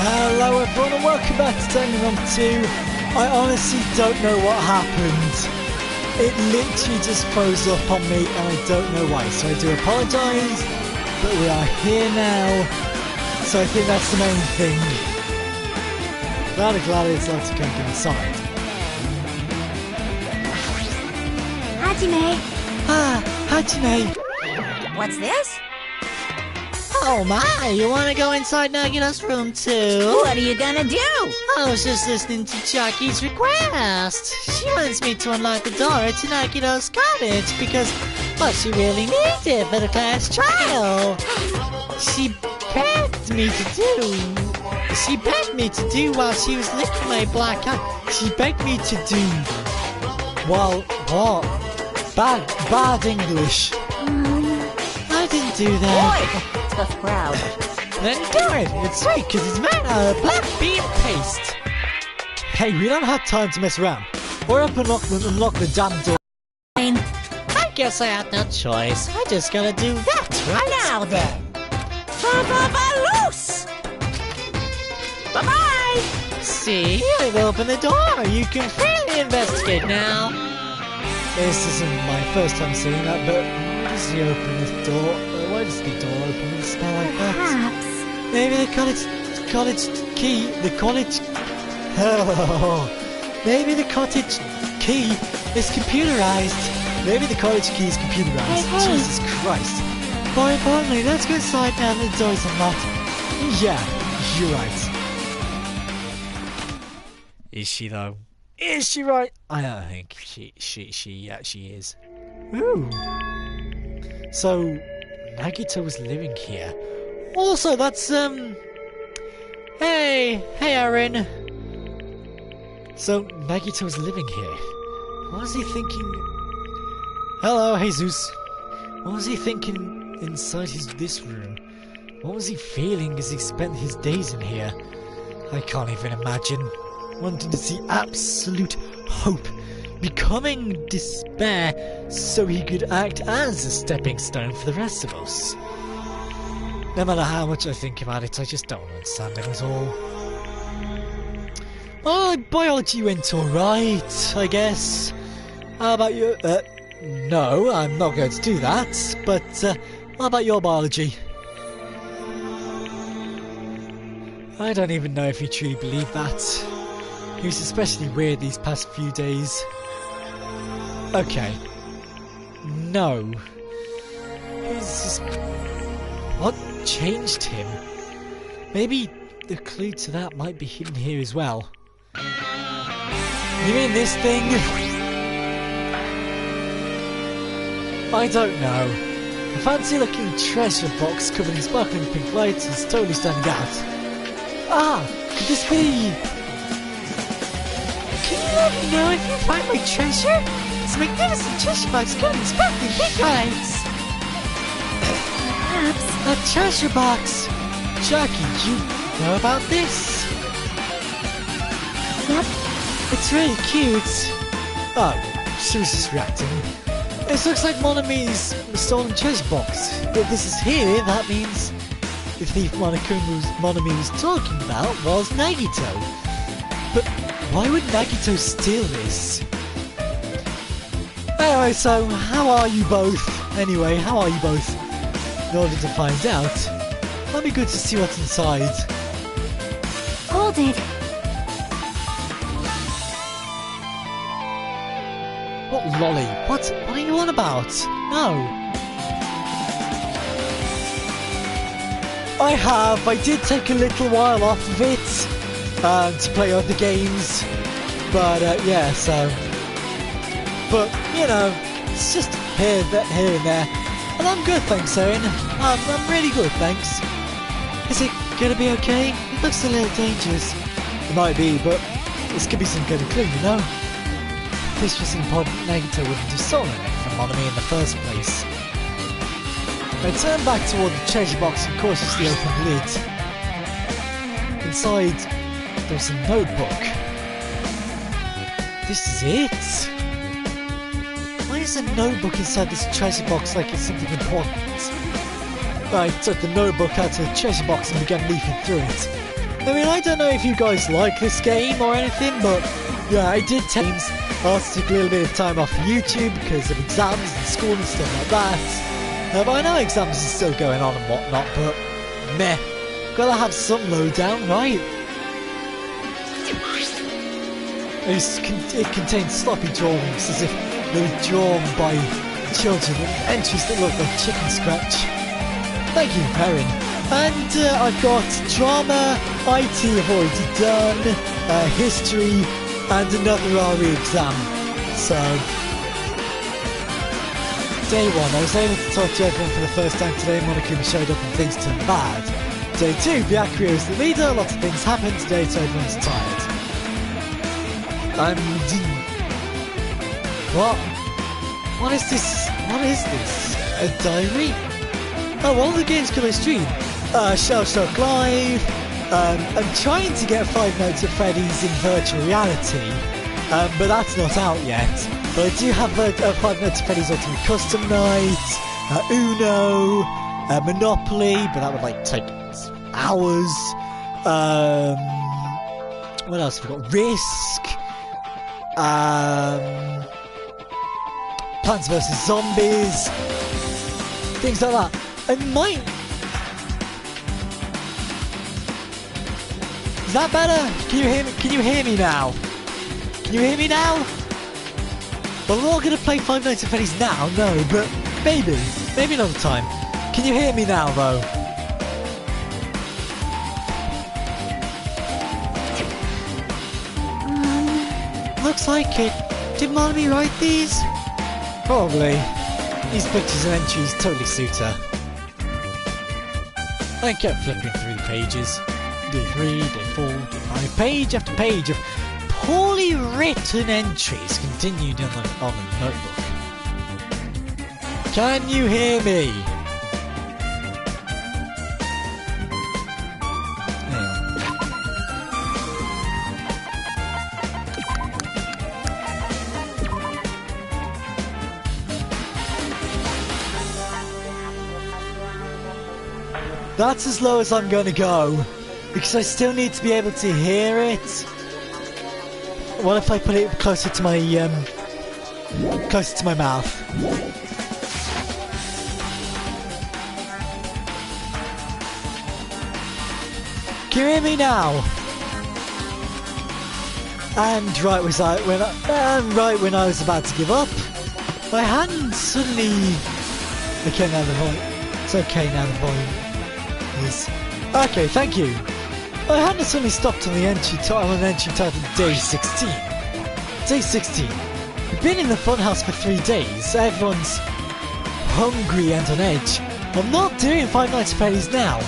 Hello everyone and welcome back to Danganronpa 2. I honestly don't know what happened. It literally just froze up on me and I don't know why. So I do apologise, but we are here now. So I think that's the main thing. Glad it's like to go inside. Hajime! Ah, Hajime! What's this? Oh my, you wanna go inside Nagita's room too? What are you gonna do? I was just listening to Jackie's request. She wants me to unlock the door to Nagita's cottage because, well, she really needs it for the class trial. She begged me to do while she was licking my black eye. She begged me to do... Well, what? Bad English. I didn't do that. Boy, tough crowd. Then do it! It's sweet because it's made out of black bean paste! Hey, we don't have time to mess around. Hurry up and unlock the damn door. I guess I have no choice. I just gotta do that, right? Now then. Loose! Bye-bye! See? I've opened the door! You can freely investigate now! This isn't my first time seeing that, but why does he open this door? Why does the door open with a spell like that? Perhaps. Maybe the cottage key, maybe the cottage key is computerized. Maybe the cottage key is computerized. Hey. Jesus Christ. More importantly, let's go inside now that the door's unlocked. Yeah, you're right. Is she though? Is she right? I don't think she is. Ooh. So, Nagito was living here. Also, that's, Hey, Aaron. So, Nagito was living here. What was he thinking? Hello, Jesus. What was he thinking inside this room? What was he feeling as he spent his days in here? I can't even imagine. Wanting to see absolute hope becoming despair so he could act as a stepping stone for the rest of us. No matter how much I think about it, I just don't understand it at all. Oh, biology went alright, I guess. How about you? No, I'm not going to do that, but how about your biology? I don't even know if you truly believe that. He was especially weird these past few days. Okay. No. What changed him? Maybe the clue to that might be hidden here as well. You mean this thing? I don't know. A fancy looking treasure box covered in sparkling pink lights is totally standing out. Ah! Could this be... Can you let me know if you find my treasure? It's a magnificent treasure box covered in sparkling pink lights! Perhaps. A treasure box! Jackie, you know about this? Yep. It's really cute. Oh, she was just reacting. This looks like Monami's stolen treasure box. If this is here, that means the thief Monami was talking about was Nagito. But why would Nagito steal this? Anyway, so how are you both? In order to find out, might be good to see what's inside. Hold it. What lolly? What are you on about? No. I did take a little while off of it to play other games, but yeah, so. But you know, it's just here and there, and I'm good, thanks, Erin. I'm really good, thanks. Is it gonna be okay? It looks a little dangerous. It might be, but this could be some kind of clue, you know. This was important. Nagito wouldn't have stolen it from Monami in the first place. I turned back toward the treasure box and cautiously opened the lid. Inside, there's a notebook. This is it? Why is a notebook inside this treasure box like it's something important? I took the notebook out of the treasure box and began leafing through it. I mean, I don't know if you guys like this game or anything, but yeah, I did I'll take a little bit of time off YouTube because of exams and school and stuff like that. But I know exams are still going on and whatnot, but meh. Gotta have some lowdown, right? It contains sloppy drawings as if they were drawn by children and entries that look like chicken scratch. Thank you, Perrin. And I've got drama, IT I've already done, history, and another RE exam. So, day 1, I was able to talk to everyone for the first time today. Monokuma showed up and things turned bad. Day 2, Byakuya is the leader. Lots of things happened today, so everyone's tired. What is this? What is this? A diary? Oh, all the games can I stream? Shell Shock Live. I'm trying to get 5 Nights at Freddy's in virtual reality, but that's not out yet. But I do have 5 Nights at Freddy's Ultimate Custom Night, Uno, Monopoly, but that would like take hours. What else have we got? Risk. Plants vs Zombies. Things like that. I might. Is that better? Can you hear me? Can you hear me now? Can you hear me now? Well, we're all gonna play 5 Nights at Freddy's now, no, but maybe another time. Can you hear me now, though? Looks like it. Did Mommy write these? Probably. These pictures and entries totally suit her. I kept flipping through the pages. Day 3, day 4, day 5, page after page of poorly written entries continued on the notebook. Can you hear me? That's as low as I'm gonna go, because I still need to be able to hear it. What if I put it closer to my mouth? Can you hear me now? And right when I was about to give up, my hand suddenly. Okay, now the volume. It's okay now the volume. Okay, thank you. I hadn't suddenly stopped on the entry titled Day 16. Day 16. We've been in the funhouse for 3 days. Everyone's hungry and on edge. I'm not doing 5 Nights at Freddy's now.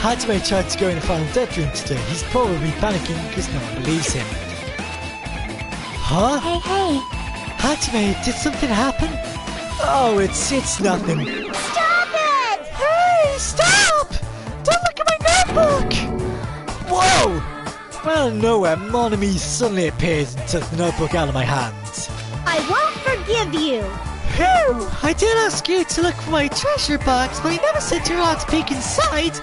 Hajime tried to go in the final death room today. He's probably panicking because no one believes him. Huh? Hey. Hajime, did something happen? Oh, it's nothing. Stop it! Hey, stop! Don't look at my notebook! Whoa! Well, nowhere, Monami suddenly appears and took the notebook out of my hands. I won't forgive you! Phew! I did ask you to look for my treasure box, but you never said you were allowed to peek inside.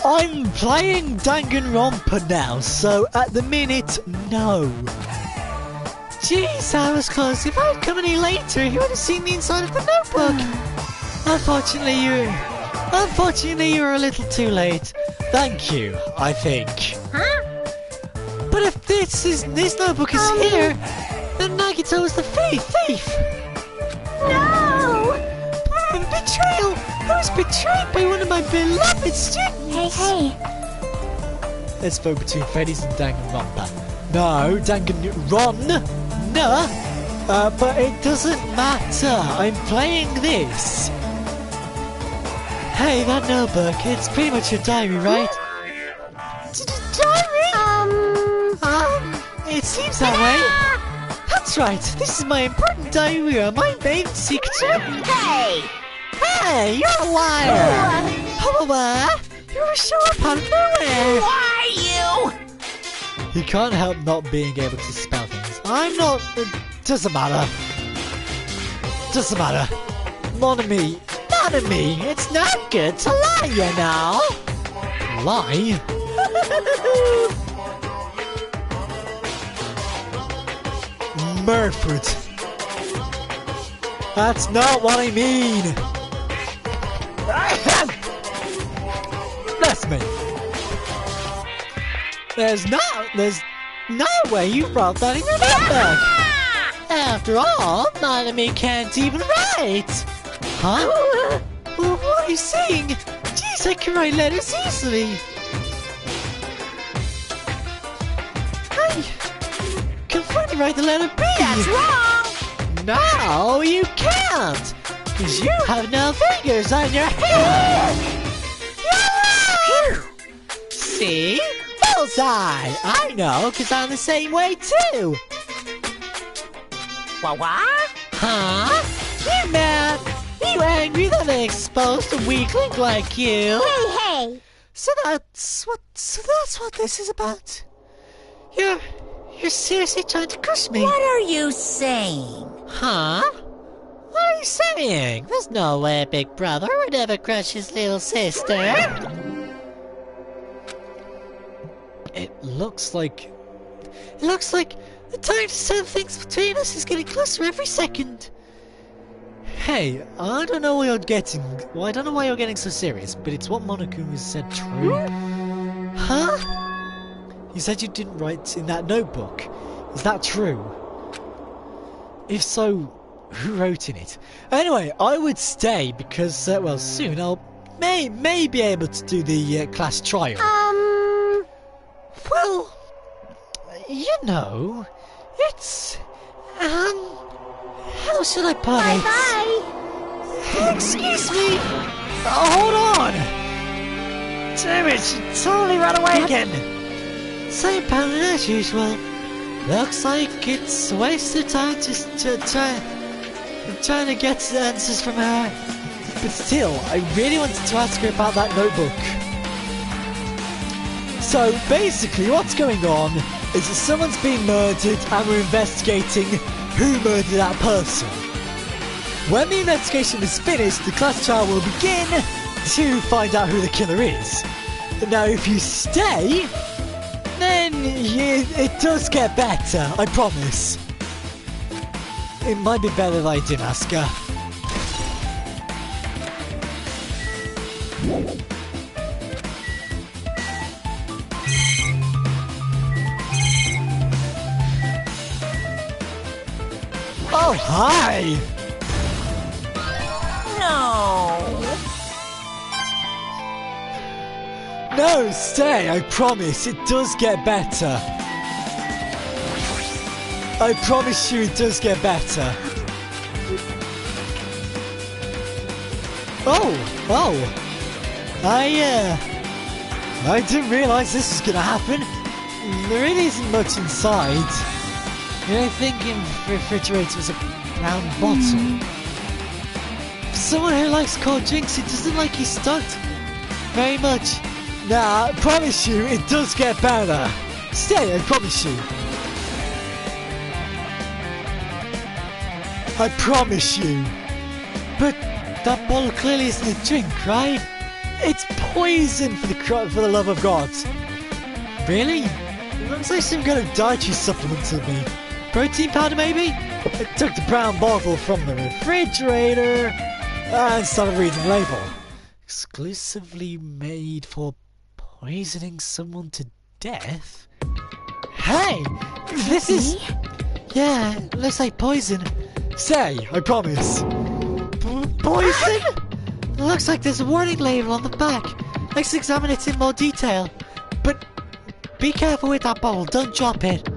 I'm playing Danganronpa now, so at the minute, no. Jeez, I was close. If I'd come any later, you would have seen the inside of the notebook. Unfortunately, you were a little too late. Thank you, I think. Huh? But if this notebook is here, then Nagito is the thief. No! Betrayal! I was betrayed by one of my beloved students! Hey. Let's vote between Freddy's and Danganronpa. No, Danganronpa. But it doesn't matter. I'm playing this. Hey, that notebook, it's pretty much your diary, right? Diary? It seems that way. That's right. This is my important diary where my main secret. Hey, you're a liar! However, you show up out of nowhere! Why He can't help not being able to spell things. I'm not. Doesn't matter. Monami, it's not good to lie, you know. lie. Murford. That's not what I mean. Bless me. There's no way you brought that in your notebook. After all, none of me can't even write. Huh? Well, what are you saying? Jeez, I can write letters easily. I can finally write the letter B. That's wrong! No, you can't. Because you have no fingers on your head. See? Bullseye! I know, because I'm the same way too. What? Huh? You mad? You angry that I exposed a weakling like you? Hey! So that's what this is about. You're seriously trying to crush me? What are you saying? Huh? What are you saying? There's no way Big Brother would ever crush his little sister. It looks like the time to settle things between us is getting closer every second. Hey, I don't know why you're getting so serious, but it's what Monokuma has said true. Huh? You said you didn't write in that notebook. Is that true? If so, who wrote in it? Anyway, I would stay because, well, soon I'll may be able to do the class trial. Well, you know, it's, how should I put it? Bye! Excuse me! Hold on! Damn it, she totally ran away again! Same pattern as usual. Looks like it's a waste of time just trying to get answers from her. But still, I really wanted to ask her about that notebook. So basically what's going on is that someone's been murdered and we're investigating who murdered that person. When the investigation is finished, the class trial will begin to find out who the killer is. Now if you stay, then it does get better, I promise. It might be better that I didn't ask her. Oh, hi! No, stay, I promise, it does get better. I promise you it does get better. Oh! I didn't realise this was gonna happen. There really isn't much inside. I think in the refrigerator was a brown bottle. Someone who likes cold drinks, it doesn't like you stuffed very much. Nah, I promise you, it does get better. Stay, I promise you. I promise you. But that bottle clearly isn't a drink, right? It's poison for the love of God. Really? It looks like some kind of dietary supplement to me. Protein powder, maybe? I took the brown bottle from the refrigerator and started reading the label. Exclusively made for poisoning someone to death? Hey! This is... Yeah, it looks like poison. Say, I promise. Poison? It looks like there's a warning label on the back. Let's examine it in more detail. But be careful with that bottle, don't drop it.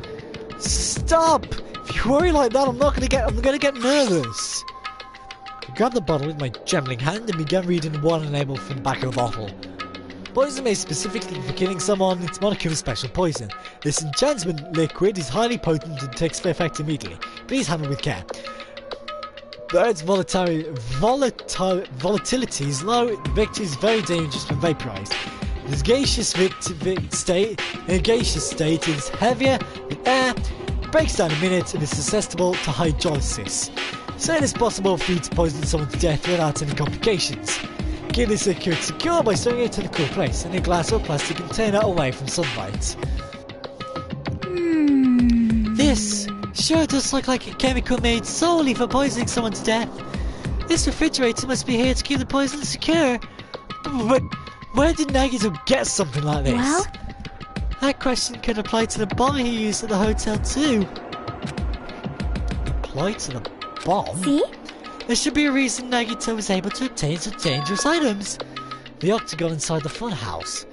Stop! If you worry like that, I'm gonna get nervous. I grabbed the bottle with my trembling hand and began reading the warning label from the back of the bottle. Poison made specifically for killing someone, it's Monokuma's special poison. This enchantment liquid is highly potent and takes effect immediately. Please handle with care. Though its volatility is low, the victim is very dangerous when vaporized. In its gaseous state, it is heavier with air, breaks down in minutes, and is susceptible to hydrolysis. So it is possible for you to poison someone to death without any complications. Kid is secure by stowing it to the cool place in a glass or plastic container away from sunlight. This sure does look like a chemical made solely for poisoning someone to death. This refrigerator must be here to keep the poison secure. But where did Nagito get something like this? Well? That question could apply to the bomb he used at the hotel too. Apply to the bomb? See? There should be a reason Nagito was able to obtain such dangerous items. The octagon inside the funhouse.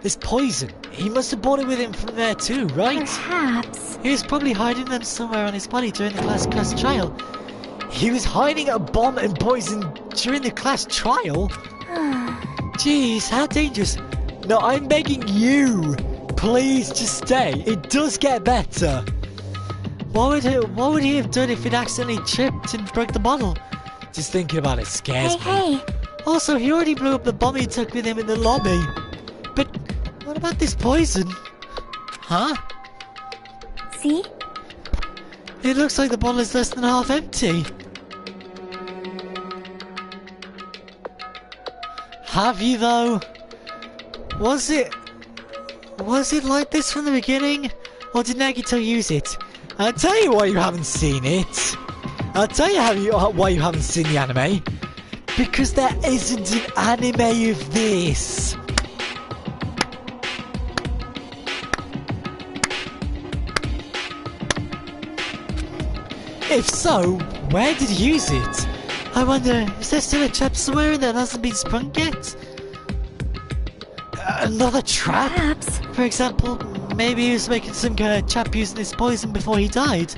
This poison, he must have brought it with him from there too, right? Perhaps. He was probably hiding them somewhere on his body during the class trial. He was hiding a bomb and poison during the class trial? Jeez, how dangerous. No, I'm begging you. Please just stay. It does get better. What would he have done if he'd accidentally tripped and broke the bottle? Just thinking about it scares me. Hey. Also, he already blew up the bomb he took with him in the lobby. But what about this poison? Huh? See? It looks like the bottle is less than half empty. Have you though? Was it like this from the beginning? Or did Nagito use it? I'll tell you why you haven't seen it. I'll tell you why you haven't seen the anime. Because there isn't an anime of this. If so, where did he use it? I wonder, is there still a trap somewhere that hasn't been sprung yet? Another trap? Perhaps. For example, maybe he was making some kind of trap using this poison before he died.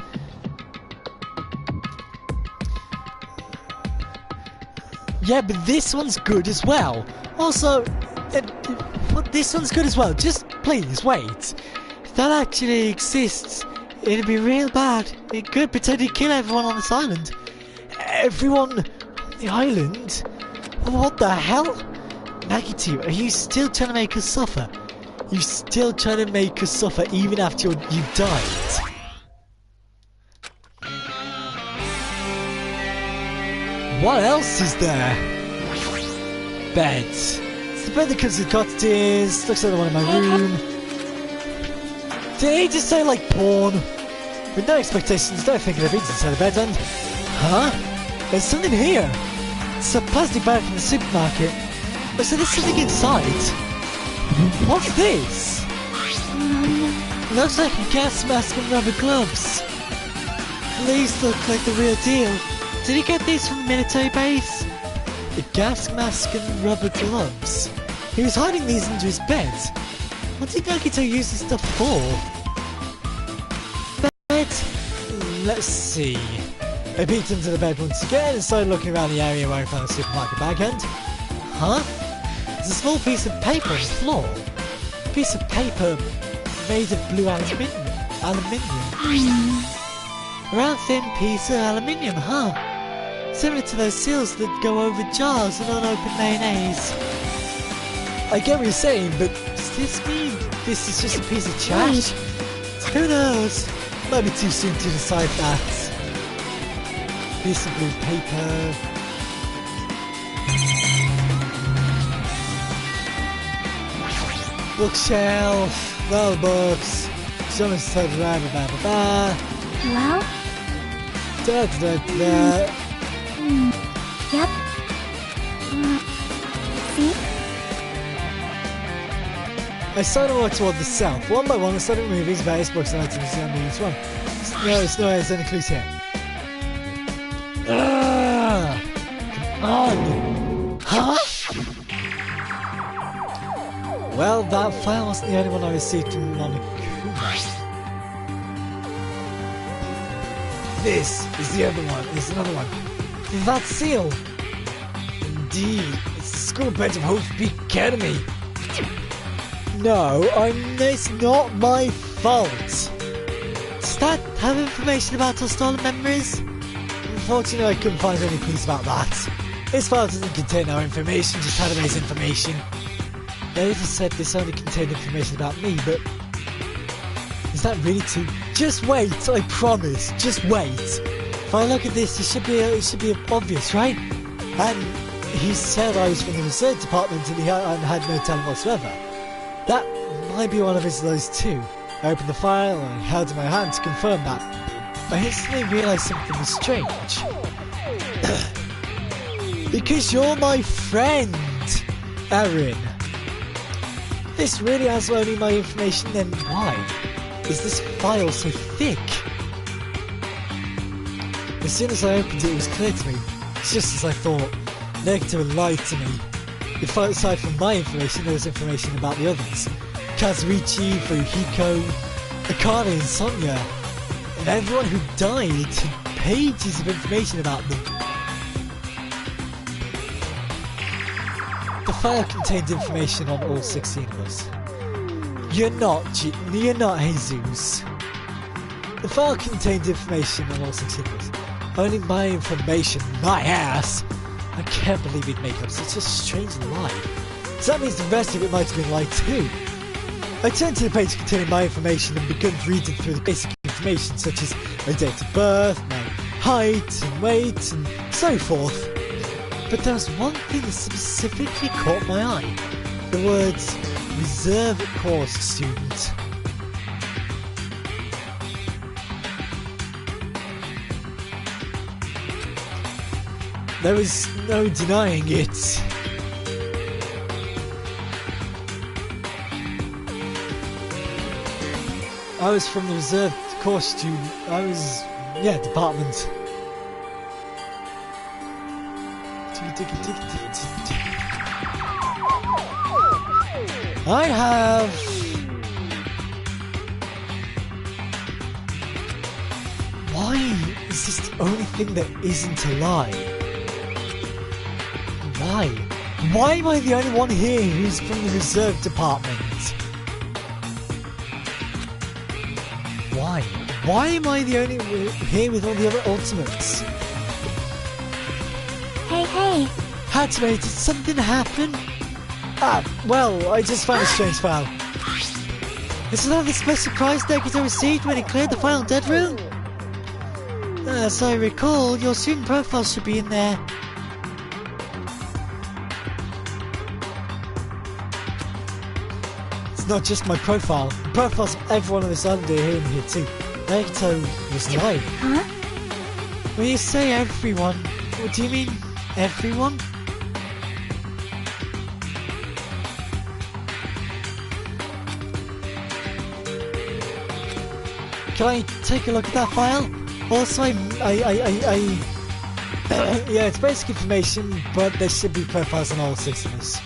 Yeah, but this one's good as well. Also, this one's good as well. Just please wait. If that actually exists, it'd be real bad. It could potentially kill everyone on this island. Everyone on the island? What the hell? Nagito, are you still trying to make us suffer? You still trying to make us suffer even after you've died? What else is there? Beds. It's the bed that comes with cottages. Looks like the one in my room. Did he just say like porn? With no expectations, don't think of eating inside the bed and... Huh? There's something here. It's a plastic bag from the supermarket. Oh, so there's something inside. What's this? Looks like a gas mask and rubber gloves. These look like the real deal. Did he get these from the military base? A gas mask and rubber gloves. He was hiding these under his bed. What did Nagito use this stuff for? Bed? Let's see. I peeked into the bed once again and started looking around the area where I found the supermarket bag and... Huh? There's a small piece of paper on the floor. A piece of paper made of blue aluminium. A round thin piece of aluminium, huh? Similar to those seals that go over jars of unopened mayonnaise. I get what you're saying, but does this mean this is just a piece of trash? Who knows? Might be too soon to decide that. Piece of blue paper. Bookshelf. Well, books. Someone's said blah blah blah blah. Well? Da da da. Yep. See? I started to walk toward the south. One by one, I started removing various books and items on each one. No, there's any clues here. Come on! Huh? Well, that file wasn't the only one I received from Monokuma. This is the other one. There's another one. That seal! Indeed, it's the school branch of Hope Peak Academy. No, it's not my fault. Does that have information about our stolen memories? Unfortunately, I couldn't find any clues about that. This file doesn't contain our information, just Hadame's information. They just said this only contained information about me, but... Is that really true? Just wait, I promise. Just wait. If I look at this, it should be obvious, right? And he said I was from the research department and he had no talent whatsoever. That might be one of those too. I opened the file and held it in my hand to confirm that. I instantly realised something was strange. Because you're my friend, Erin. This really has only my information, then why is this file so thick? As soon as I opened it, it was clear to me, just as I thought. Negative had lied to me. If aside from my information, there was information about the others. Kazuichi, Furuhiko, Akane and Sonya. And everyone who died had pages of information about them. The file contained information on all 16 of us. You're not Jesus. The file contained information on all 16 of us. Only my information, my ass. I can't believe he'd make up such a strange lie. So that means the rest of it might have been lied too. I turned to the page containing my information and began reading through the basic information such as my date of birth, my height and weight and so forth. But there was one thing that specifically caught my eye. The words, reserve course student. There was no denying it. I was from the reserved course student. Department. I have... Why is this the only thing that isn't a lie? Why? Why am I the only one here who's from the reserve department? Why? Why am I the only here with all the other ultimates? Hey. Hatsume, did something happen? Well, I just found a strange file. Is that the special prize deck I received when he cleared the final dead room? As I recall, your student profile should be in there. It's not just my profile. The profiles of everyone on this island are here and here too. Naruto was lying. Huh? When you say everyone, what do you mean everyone? Can I take a look at that file? Also, yeah, it's basic information, but there should be profiles on all 6 of us.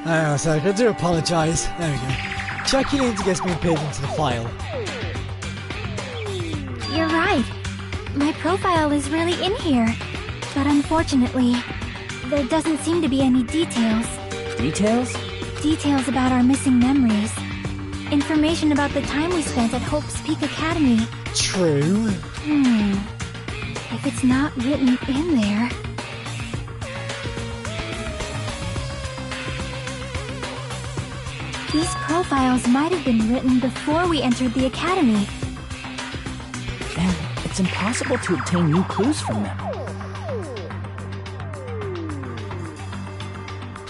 Hang on a sec, I do apologise. There we go. Checking in to get me appeared into the file. You're right. My profile is really in here. But unfortunately, there doesn't seem to be any details. Details? Details about our missing memories. Information about the time we spent at Hope's Peak Academy. True. If it's not written in there... These profiles might have been written before we entered the academy. Then it's impossible to obtain new clues from them.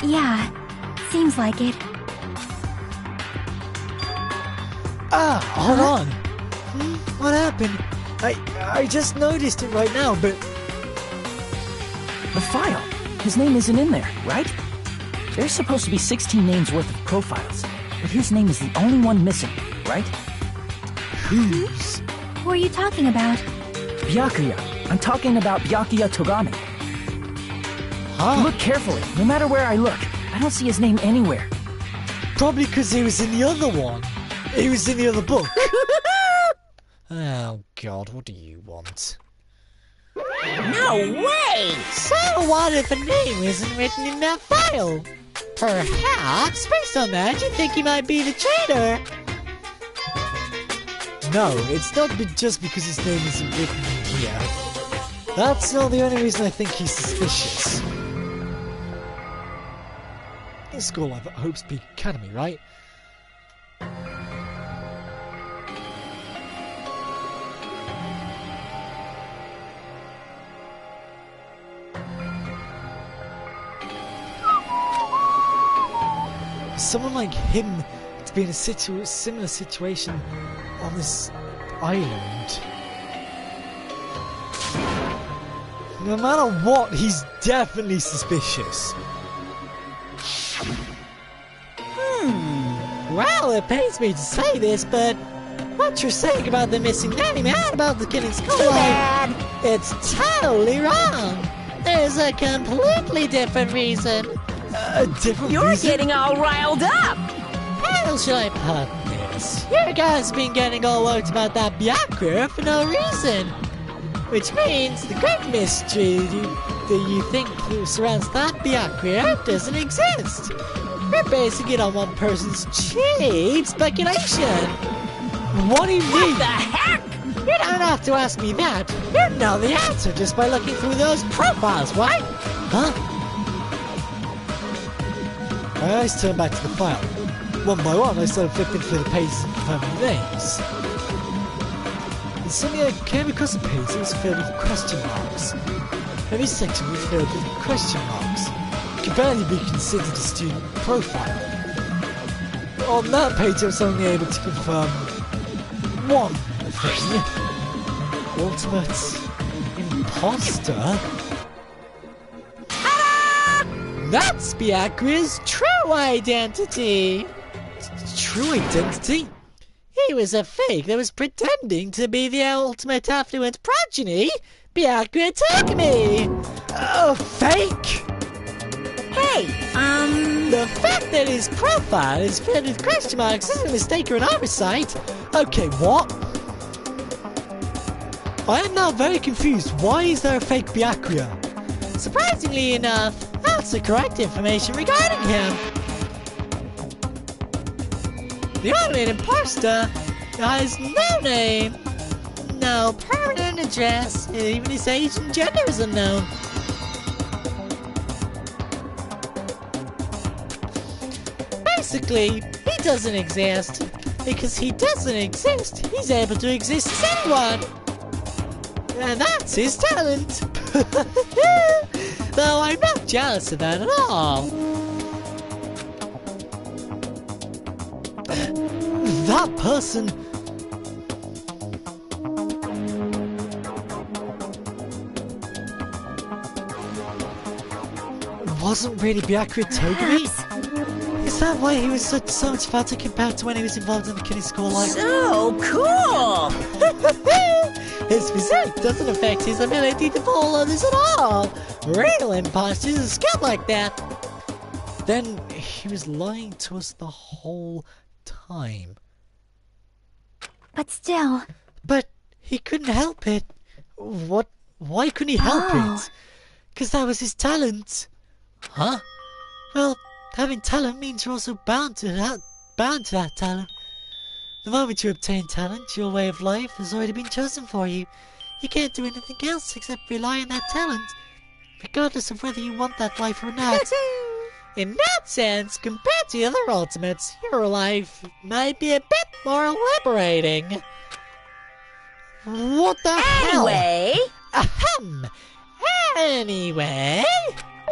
Yeah, seems like it. Hold on. What happened? I just noticed it right now, but... The file. His name isn't in there, right? There's supposed to be 16 names worth of profiles, but his name is the only one missing, right? Whose? Who are you talking about? Byakuya. I'm talking about Byakuya Togami. Huh? Look carefully. No matter where I look, I don't see his name anywhere. Probably because he was in the other one. He was in the other book. Oh god, what do you want? No way! So what if a name isn't written in that file? Perhaps, based on that, you think he might be the traitor. No, it's not just because his name isn't written here. That's not the only reason I think he's suspicious. In school life at Hope's Peak Academy, right? Someone like him to be in a similar situation on this island. No matter what, he's definitely suspicious. Well, it pains me to say this, but what you're saying about the missing nanny man about the kid in school life, it's totally wrong. There's a completely different reason. A different You're reason? getting all riled up! How should I put this? You guys have been getting all worked about that Byakuya for no reason. Which means the great mystery that you think surrounds that Byakuya doesn't exist. You're basing it on one person's cheap speculation. What do you What mean? the heck? You don't have to ask me that. You know the answer just by looking through those profiles, right? Huh? My eyes turned back to the file. One by one, I started flipping through the pages and confirming names. And suddenly I came across a page that was filled with question marks. Every section was filled with question marks. It could barely be considered a student profile. On that page, I was only able to confirm one thing. Ultimate imposter? That's Byakuya's true identity. True identity? He was a fake that was pretending to be the ultimate affluent progeny. Byakuya took me. A fake? Hey, The fact that his profile is filled with question marks isn't a mistake or an oversight. Okay, what? I am now very confused. Why is there a fake Byakuya? Surprisingly enough, that's the correct information regarding him. The ultimate imposter has no name, no permanent address, and even his age and gender is unknown. Basically, he doesn't exist. Because he doesn't exist, he's able to exist as anyone. And that's his talent. Though I'm not jealous of that at all. That person... wasn't really Byakuya Togami? Is that why he was so much fatter compared to when he was involved in the kiddie school life? so cool! His physique doesn't affect his ability to fool others at all. Real imposters are skilled like that. Then he was lying to us the whole time. But still, But he couldn't help it. What? Why couldn't he help it? Because that was his talent. Huh? Well, having talent means you're also bound to that talent. The moment you obtain talent, your way of life has already been chosen for you. You can't do anything else except rely on that talent, regardless of whether you want that life or not. In that sense, compared to the other ultimates, your life might be a bit more liberating. What the hell? Anyway, Ahem. Anyway,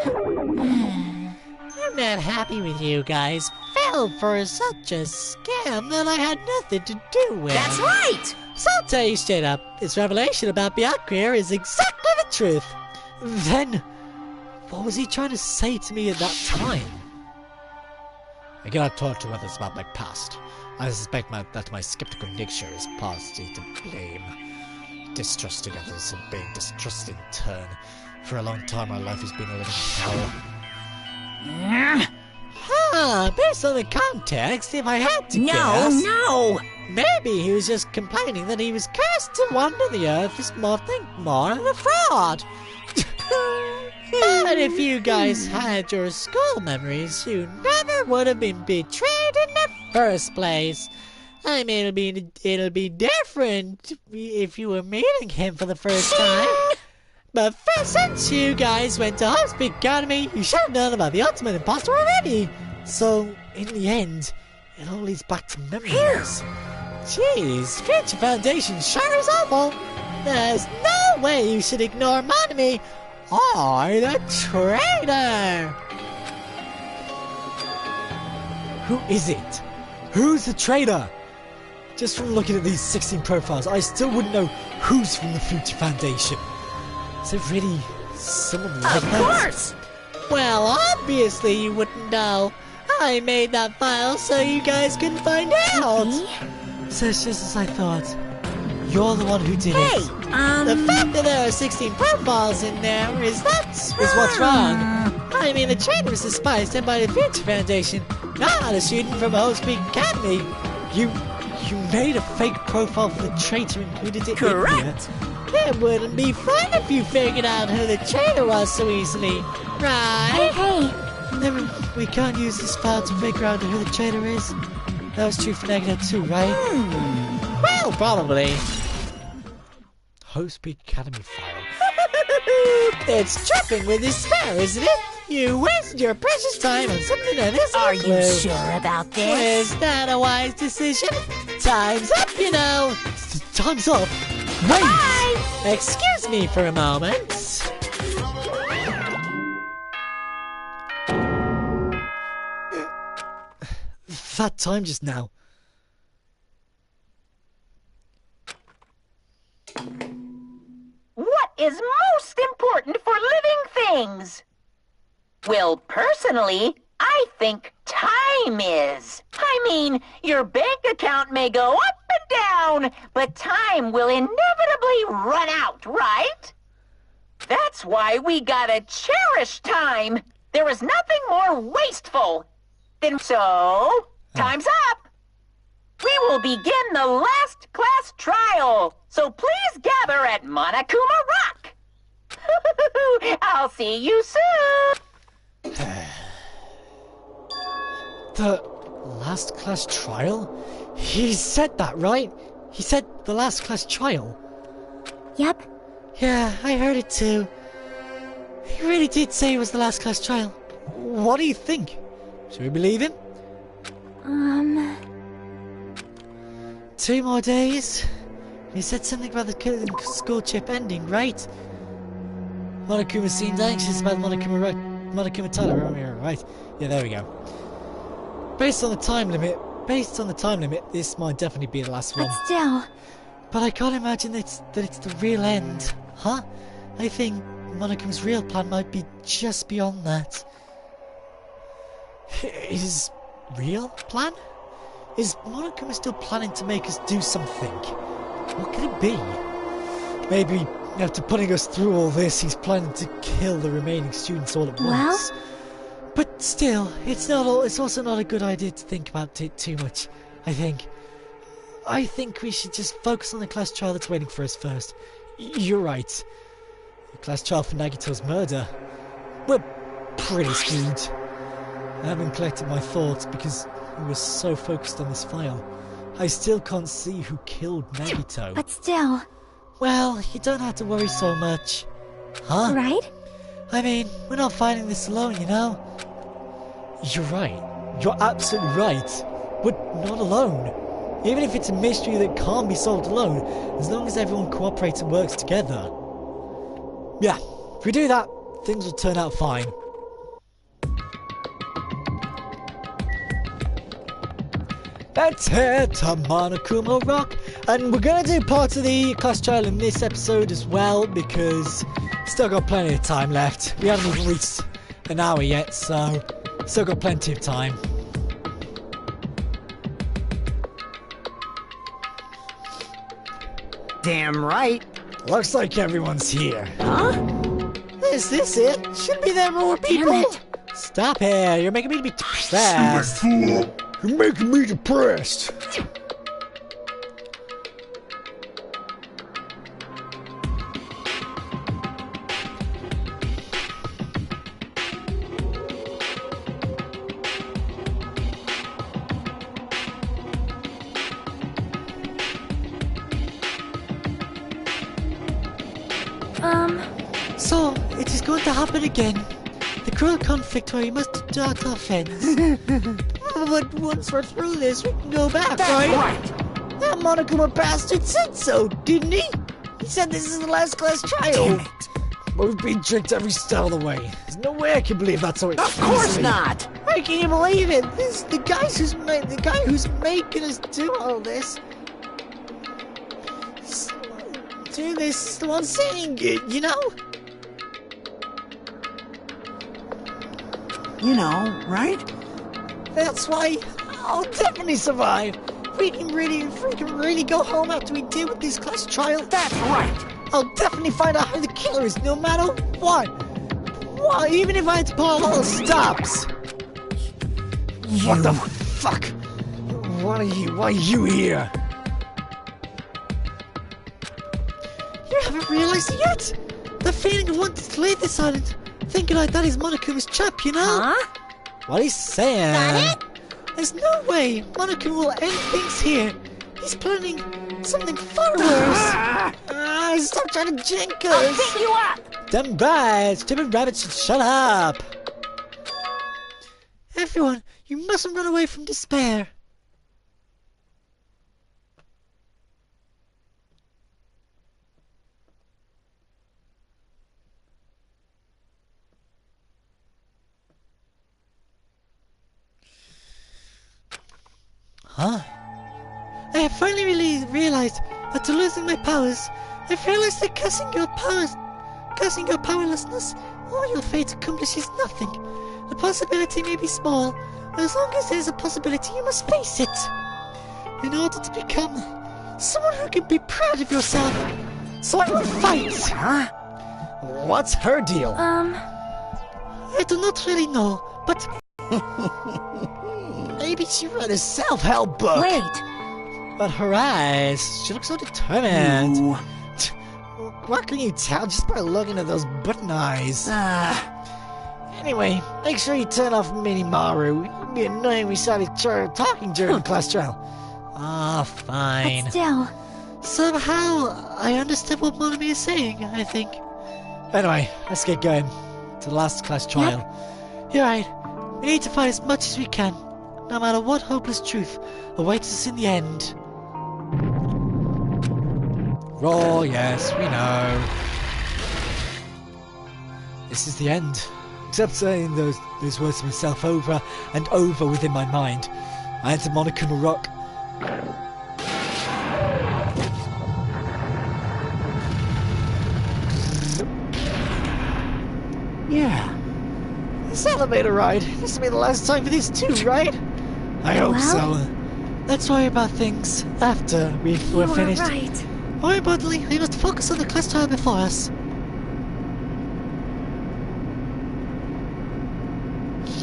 I'm not happy with you guys. Fell for such a scam that I had nothing to do with. that's right! So I'll tell you straight up, this revelation about Byakuya is exactly the truth. Then, what was he trying to say to me at that time? I cannot talk to others about my past. I suspect that my skeptical nature is partly to blame. Distrusting others and being distrusted in turn. For a long time, my life has been a living hell. Based on the context, if I had to No, guess, no! maybe he was just complaining that he was cursed to wander the earth as nothing more than a fraud. And if you guys had your school memories, you never would have been betrayed in the first place. I mean, it'll be different if you were meeting him for the first time. But first, since you guys went to Hope's Academy, you should have known about the ultimate imposter already. So, in the end, it all leads back to memories. Jeez, Future Foundation sure is awful. There's no way you should ignore Monami or the traitor. Who is it? Who's the traitor? Just from looking at these 16 profiles, I still wouldn't know who's from the Future Foundation. Is it really someone like that? Of course! Well, obviously you wouldn't know. I made that file so you guys couldn't find out. So it's just as I thought. You're the one who did Hey, it. The fact that there are 16 profiles in there is Is what's wrong. I mean, the traitor is a spy sent by the Future Foundation, not a student from Hope's Academy. You made a fake profile for the traitor and included it Correct. in there. It wouldn't be fun if you figured out who the traitor was so easily, right? Hey, Never, we can't use this file to figure out who the traitor is. That was true for Negative too, right? Well, probably. Hope's Academy file. It's dripping with despair, isn't it? You wasted your precious time on something that isn't Are a you clue. sure about this? Is that a wise decision? Time's up, you know. Time's up. Wait! Bye! Excuse me for a moment. That time just now. What is most important for living things? Well, personally, I think time is. I mean, your bank account may go up and down, but time will inevitably run out, right? That's why we gotta cherish time. There is nothing more wasteful than so. Time's up. We will begin the last class trial, so please gather at Monokuma Rock. I'll see you soon. The last class trial? He said that, right? He said the last class trial. yep. Yeah, I heard it too. He really did say it was the last class trial. What do you think? Should we believe him? 2 more days? He said something about the school trip ending, right? Monokuma seemed anxious about Monokuma Tyler, right? Yeah, there we go. Based on the time limit, this might definitely be the last one. But still, But I can't imagine that it's the real end, huh? I think Monokuma's real plan might be just beyond that. His real plan? Is Monokuma still planning to make us do something? What could it be? Maybe, after putting us through all this, he's planning to kill the remaining students all at once. But still, it's also not a good idea to think about it too much, I think. I think we should just focus on the class trial that's waiting for us first. You're right. The class trial for Nagito's murder. We're pretty screwed. I haven't collected my thoughts because we were so focused on this file. I still can't see who killed Nagito. but still, Well, you don't have to worry so much. Huh? right? I mean, we're not fighting this alone, you know? You're right. You're absolutely right. We're not alone. Even if it's a mystery that can't be solved alone, as long as everyone cooperates and works together. Yeah, if we do that, things will turn out fine. Let's head to Monokuma Rock, and we're gonna do part of the class trial in this episode as well, because still got plenty of time left. We haven't even reached an hour yet, so still got plenty of time. Damn right. Looks like everyone's here. Huh? Is this it? Should be there more people. Damn it. Stop here, you're making me be depressed. Fool! You're making me depressed. So, it is going to happen again. The cruel conflict where we must deduct our offense. But once we're through this, we can go back, right? That Monokuma bastard said so, didn't he? He said this is the last class trial. We've been tricked every step of the way. There's no way I can believe that's how it. Of course not! Why can't you believe it? This the guy who's making us do all this. Do this is the one saying it, you know? You know, right? That's why I'll definitely survive. We can really go home after we deal with this class trial. That's right! I'll definitely find out who the killer is, no matter what. Why, even if I had to pull all the stops. What the fuck? Why are you here? You haven't realized it yet? The feeling of wanting to leave this island, thinking like that is Monokuma's trap, you know? Huh? What he's saying? Got it? There's no way Monokuma will end things here. He's planning something far worse. Stop trying to jinx us. I'll pick you up! Dumb brats, stupid rabbits should shut up. Everyone, you mustn't run away from despair. Huh? I have finally realized that to losing my powers, I've realized that cursing your powerlessness, all your fate accomplishes nothing. The possibility may be small, but as long as there's a possibility, you must face it. In order to become someone who can be proud of yourself, so I will fight. Huh? What's her deal? I do not really know, but Maybe she read a self-help book. Wait! but her eyes, she looks so determined. Ooh. What can you tell just by looking at those button eyes? Anyway, make sure you turn off Minimaru. It'd be annoying we saw each other talking during the class trial. Ah, fine. But still, Somehow, I understand what Monomi is saying, I think. Anyway, let's get going. To the last class trial. You're right. We need to fight as much as we can, no matter what hopeless truth awaits us in the end. Oh, yes, we know. This is the end. Except saying those words to myself over and over within my mind. I enter Monokuma Rock. Yeah. This elevator ride. This will be the last time for this too, right? I hope Well- so. Let's worry about things after we're you are finished. right. More importantly, we must focus on the class trial before us.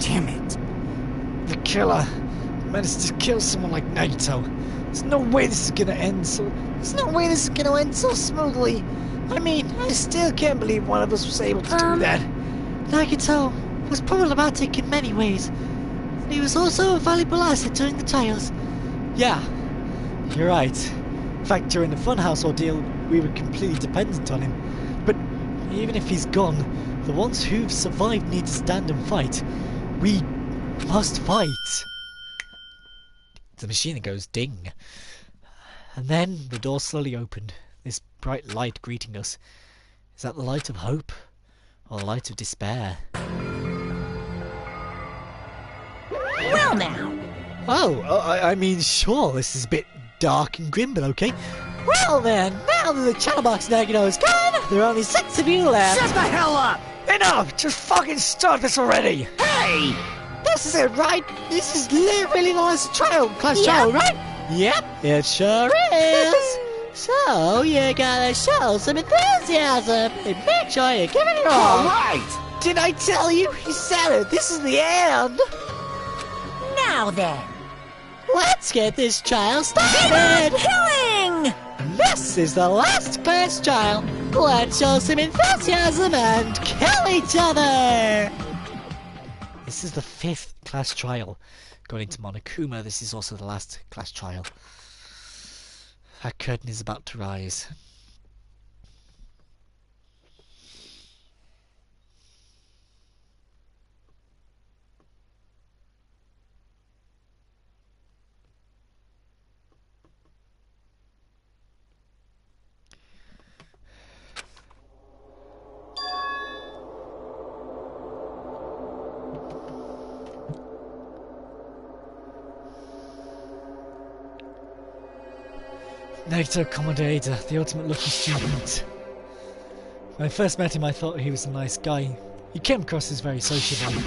Damn it. The killer managed to kill someone like Nagito. There's no way this is gonna end so smoothly. I mean, I still can't believe one of us was able to do that. Nagito was problematic in many ways, but he was also a valuable asset during the trials. Yeah, you're right. In fact, during the Funhouse ordeal, we were completely dependent on him. But even if he's gone, the ones who've survived need to stand and fight. We must fight. The machine goes ding. And then the door slowly opened, this bright light greeting us. Is that the light of hope? Or the light of despair? Well now, Oh, I mean, sure, this is a bit dark and grim, but okay. Well then, now that the chatterbox Nagito is gone, there are only 6 of you left. Shut the hell up! Enough! Just fucking start this already! Hey! This is it, right? This is literally the last class trial, right? Yep. It sure is. So you gotta show some enthusiasm and make sure you give it your all. Alright! Did I tell you? He said it. This is the end. now then. Let's get this trial started. Killing! This is the last class trial. Let's show some enthusiasm and kill each other. This is the 5th class trial. Going into Monokuma, this is also the last class trial. That curtain is about to rise. Nagito Komoda, the ultimate lucky student. When I first met him, I thought he was a nice guy. He came across as very sociable.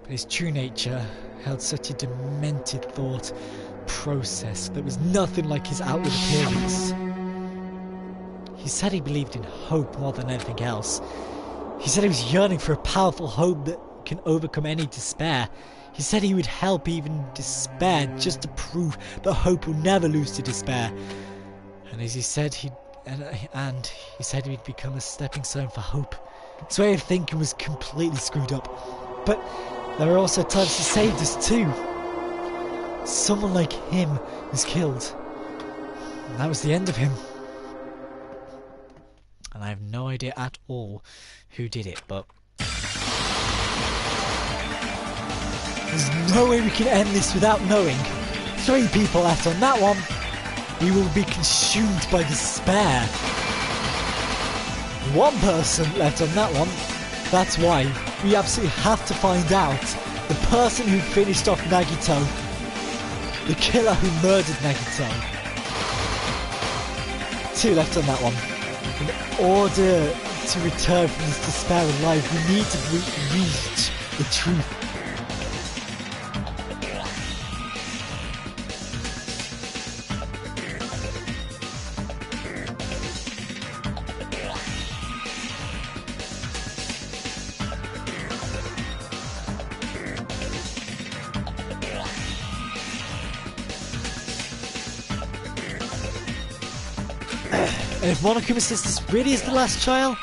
But his true nature held such a demented thought process that was nothing like his outward appearance. He said he believed in hope more than anything else. He said he was yearning for a powerful hope that can overcome any despair. He said he would help even despair just to prove that hope will never lose to despair. And as he said, he said he'd become a stepping stone for hope. His way of thinking was completely screwed up. But there are also times he saved us too. Someone like him was killed. And that was the end of him. And I have no idea at all who did it, but there's no way we can end this without knowing. 3 people left on that one. We will be consumed by despair. 1 person left on that one. That's why we absolutely have to find out the person who finished off Nagito. The killer who murdered Nagito. 2 left on that one. In order to return from this despair of life, we need to reach the truth. And if Monokuma says this really is the last trial,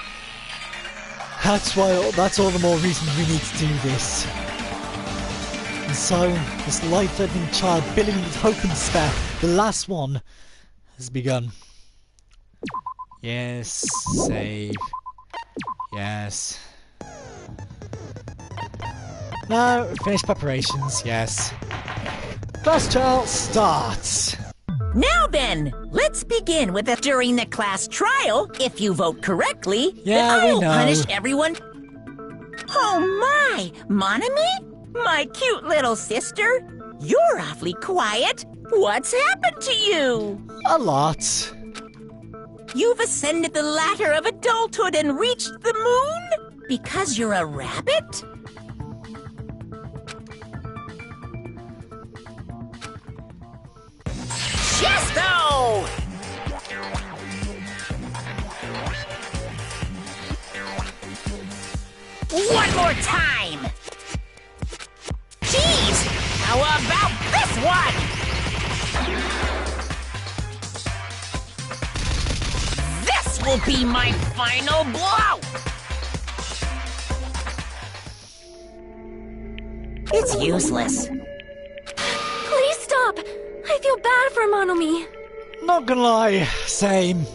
that's all the more reason we need to do this. And so, this life-threatening trial, billing with hope and despair, the last one, has begun. Yes, save. Yes. No, finished preparations, yes. First trial starts! Now then, let's begin with the during the class trial. If you vote correctly, then we I'll know. punish everyone. Oh my, Monami? My cute little sister? You're awfully quiet. What's happened to you? A lot. You've ascended the ladder of adulthood and reached the moon? Because you're a rabbit? Chesto! One more time! Jeez! How about this one? This will be my final blow! It's useless. Please stop! I feel bad for Monomi. Not gonna lie, same.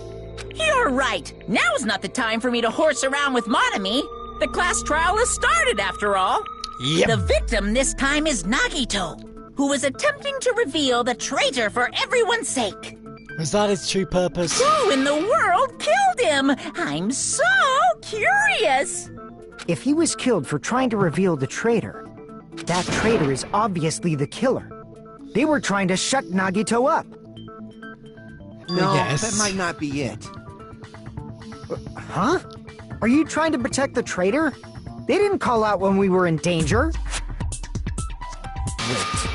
You're right. Now's not the time for me to horse around with Monami. The class trial has started, after all. Yep. The victim this time is Nagito, who was attempting to reveal the traitor for everyone's sake. Was that its true purpose? Who in the world killed him? I'm so curious. If he was killed for trying to reveal the traitor, that traitor is obviously the killer. They were trying to shut Nagito up. No, Yes. that might not be it. Huh? Are you trying to protect the traitor? They didn't call out when we were in danger. Wait.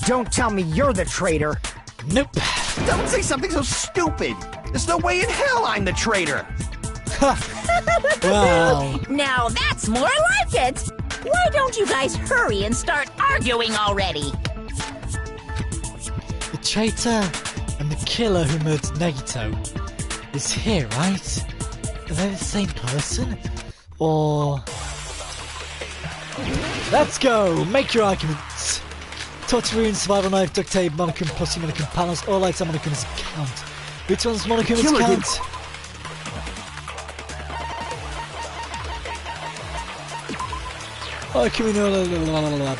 Don't tell me you're the traitor. Nope. Don't say something so stupid! There's no way in hell I'm the traitor! Well, Now that's more like it. Why don't you guys hurry and start arguing already? the traitor and the killer who murdered Nagito is here, right? Are they the same person? Or... Let's go! Make your arguments! Torture survival knife, duct tape, Monokuma, pussy, Monokuma panels, all lights on Monokuma's account. Which one's Monokuma's Killer account? Monokuma,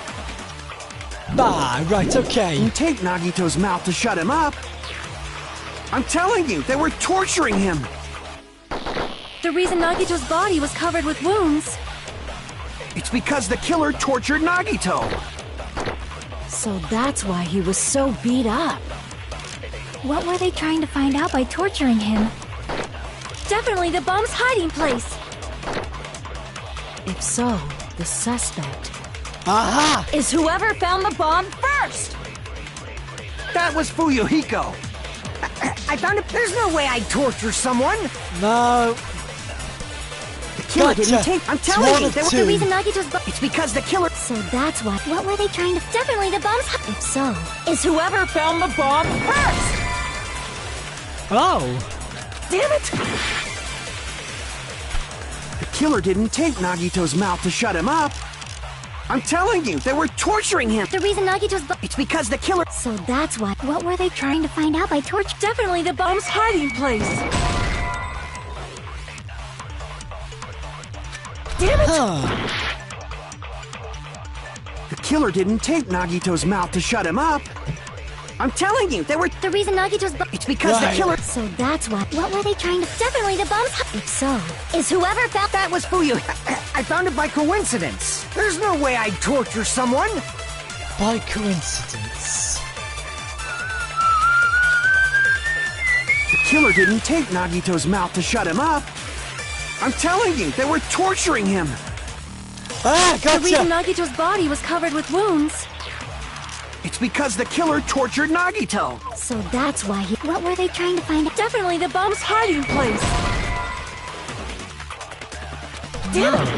right, okay. You take Nagito's mouth to shut him up. I'm telling you, they were torturing him. The reason Nagito's body was covered with wounds. It's because the killer tortured Nagito. So that's why he was so beat up. What were they trying to find out by torturing him? Definitely the bomb's hiding place! If so, the suspect Aha! is whoever found the bomb first! That was Fuyuhiko. I found it. There's no way I'd torture someone. No. The killer Gotcha. didn't take. I'm It's telling one you, of there was two. The reason Nagito's bo- It's because the killer. So that's why. What were they trying to? Definitely the bomb's. If so, Is whoever found the bomb first! Oh. Damn it! The killer didn't tape Nagito's mouth to shut him up. I'm telling you, they were torturing him. the reason Nagito's. Bo- It's because the killer. So that's why. What were they trying to find out by torture? Definitely the bomb's hiding place! Damn it! Huh. The killer didn't tape Nagito's mouth to shut him up. I'm telling you, they were. The reason Nagito's. Bo- It's because the Right. killer. So that's why. What were they trying to? Definitely the bomb's. If so, is whoever found. That was Fuyu. I found it by coincidence. There's no way I'd torture someone. By coincidence. The killer didn't tape Nagito's mouth to shut him up. I'm telling you, they were torturing him. Ah, The reason gotcha! Nagito's body was covered with wounds. It's because the killer tortured Nagito. So that's why he. What were they trying to find out? Definitely the bomb's hiding place! Damn it!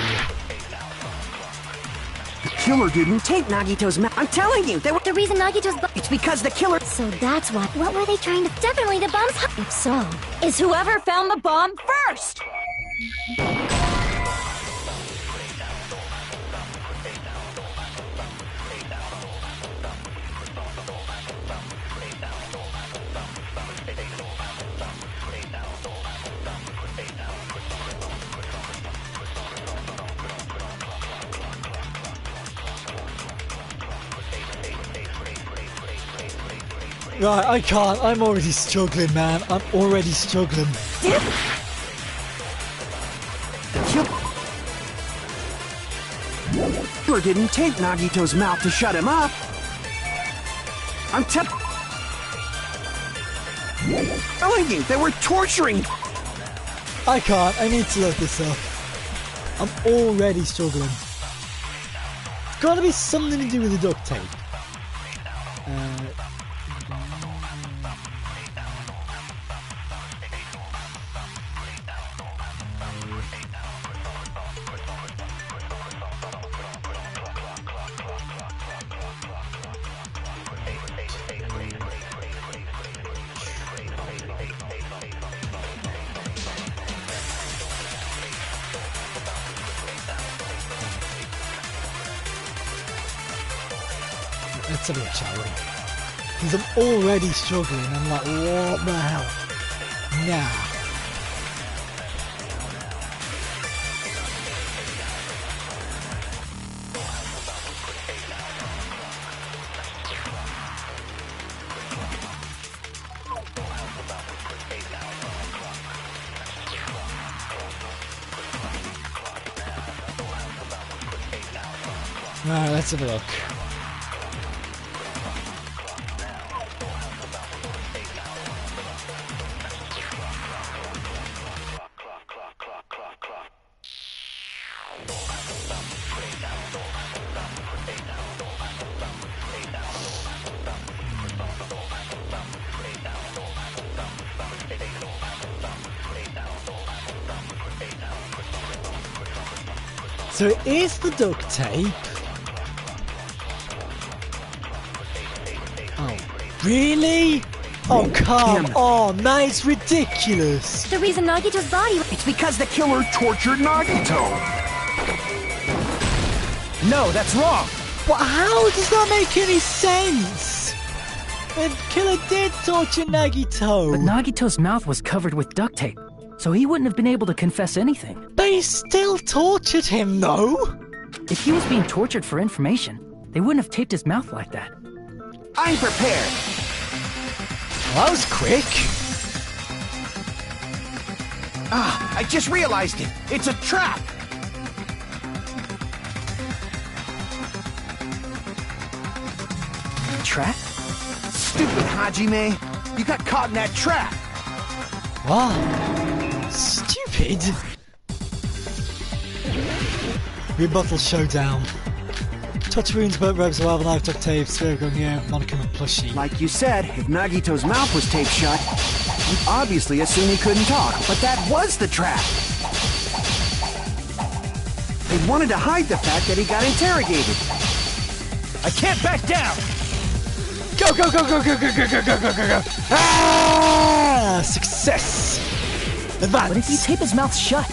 The killer didn't tape Nagito's mouth. I'm telling you, they were. The reason Nagito's. Bo- It's because the killer. So that's why. What were they trying to? Definitely the bomb's. If so, Is whoever found the bomb first! Right, I can't. I'm already struggling, man. I'm already struggling. The Killer didn't tape Nagito's mouth to shut him up. I'm telling you, they were torturing. I can't. I need to look this up. I'm already struggling. It's got to be something to do with the duct tape. Let's have a look, shall we? Because I'm already struggling. I'm like, what the hell? Nah. Alright, let's have a look. So it is the duct tape. Oh, really? Oh, come on, man, it's ridiculous. the reason Nagito's body. It's because the Killer tortured Nagito. No, that's wrong. But how does that make any sense? The killer did torture Nagito. But Nagito's mouth was covered with duct tape, so he wouldn't have been able to confess anything. But he still tortured him, though. If he was being tortured for information, they wouldn't have taped his mouth like that. I'm prepared. Well, that was quick. Ah, I just realized it. It's a trap. Trap? Stupid Hajime. You got caught in that trap. What? Stupid. Rebuttal showdown. Touch wounds, burnt ropes, lava knife, duct tape, spherical, yeah, Monica and plushie. Like you said, if Nagito's mouth was taped shut, you'd obviously assume he couldn't talk, but that was the trap. They wanted to hide the fact that he got interrogated. I can't back down! Go, go, go, go, go, go, go, go, go, go, go, go! Ah! Success! Advance! But if you tape his mouth shut,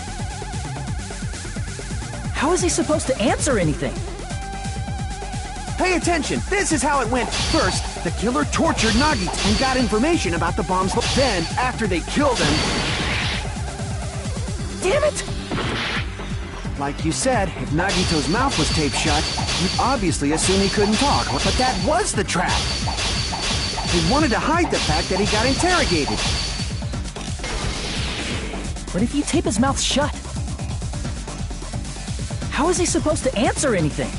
how is he supposed to answer anything? Pay attention, this is how it went. First, the killer tortured Nagito and got information about the bombs. Then, after they killed him... Damn it! Like you said, if Nagito's mouth was taped shut, you'd obviously assume he couldn't talk, but that was the trap. They wanted to hide the fact that he got interrogated. But if you tape his mouth shut, how is he supposed to answer anything?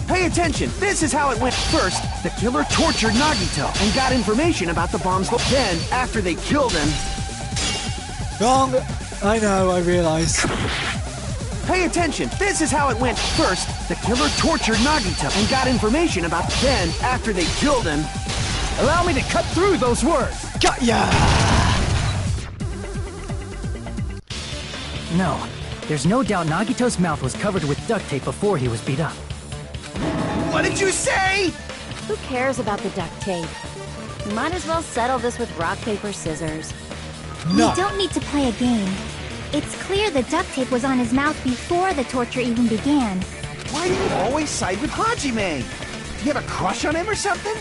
Pay attention, this is how it went. First, the killer tortured Nagito and got information about the bombs. Then, after they killed him... Wrong! I know, I realise. Pay attention, this is how it went. First, the killer tortured Nagito and got information about... Then, after they killed him... Allow me to cut through those words! Got ya! No, there's no doubt Nagito's mouth was covered with duct tape before he was beat up. What did you say? Who cares about the duct tape? We might as well settle this with rock, paper, scissors. No. We don't need to play a game. It's clear the duct tape was on his mouth before the torture even began. Why do you always side with Hajime? Do you have a crush on him or something?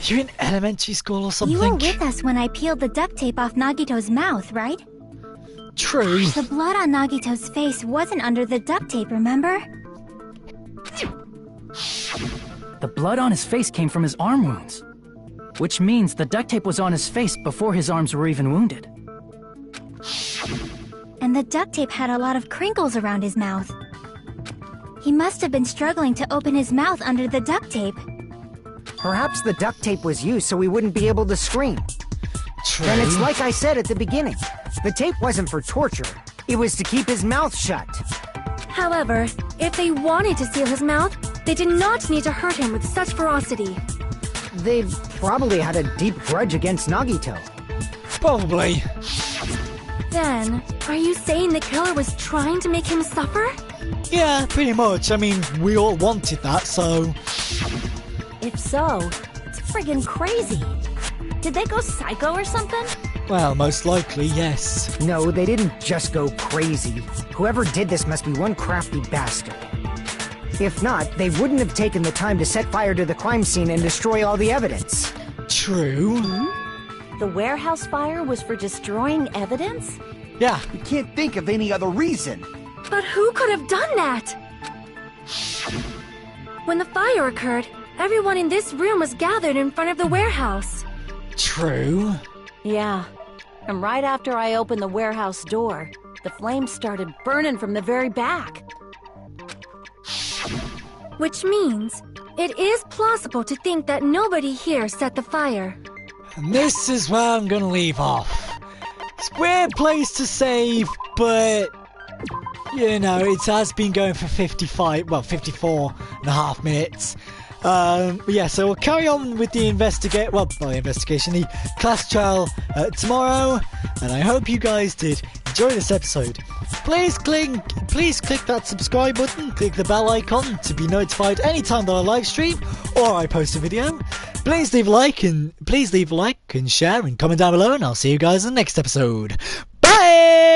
You're in elementary school or something? You were with us when I peeled the duct tape off Nagito's mouth, right? True. The blood on Nagito's face wasn't under the duct tape, remember? The blood on his face came from his arm wounds, which means the duct tape was on his face before his arms were even wounded. And the duct tape had a lot of crinkles around his mouth. He must have been struggling to open his mouth under the duct tape. Perhaps the duct tape was used so he wouldn't be able to scream. True. And it's like I said at the beginning. The tape wasn't for torture. It was to keep his mouth shut. However, if they wanted to seal his mouth, they did not need to hurt him with such ferocity. They probably had a deep grudge against Nagito. Probably. Then, are you saying the killer was trying to make him suffer? Yeah, pretty much. I mean, we all wanted that, so... If so, it's friggin' crazy. Did they go psycho or something? Well, most likely, yes. No, they didn't just go crazy. Whoever did this must be one crafty bastard. If not, they wouldn't have taken the time to set fire to the crime scene and destroy all the evidence. True. The warehouse fire was for destroying evidence? Yeah. You can't think of any other reason. But who could have done that? When the fire occurred, everyone in this room was gathered in front of the warehouse. True. Yeah. And right after I opened the warehouse door, the flames started burning from the very back. Which means, it is plausible to think that nobody here set the fire. And this is where I'm gonna leave off. It's a weird place to save, but... You know, it has been going for 54 and a half minutes. But yeah, so we'll carry on with the the class trial tomorrow, and I hope you guys did enjoy this episode. Please click that subscribe button, click the bell icon to be notified anytime that I live stream or I post a video. Please leave a like and share and comment down below, and I'll see you guys in the next episode. Bye!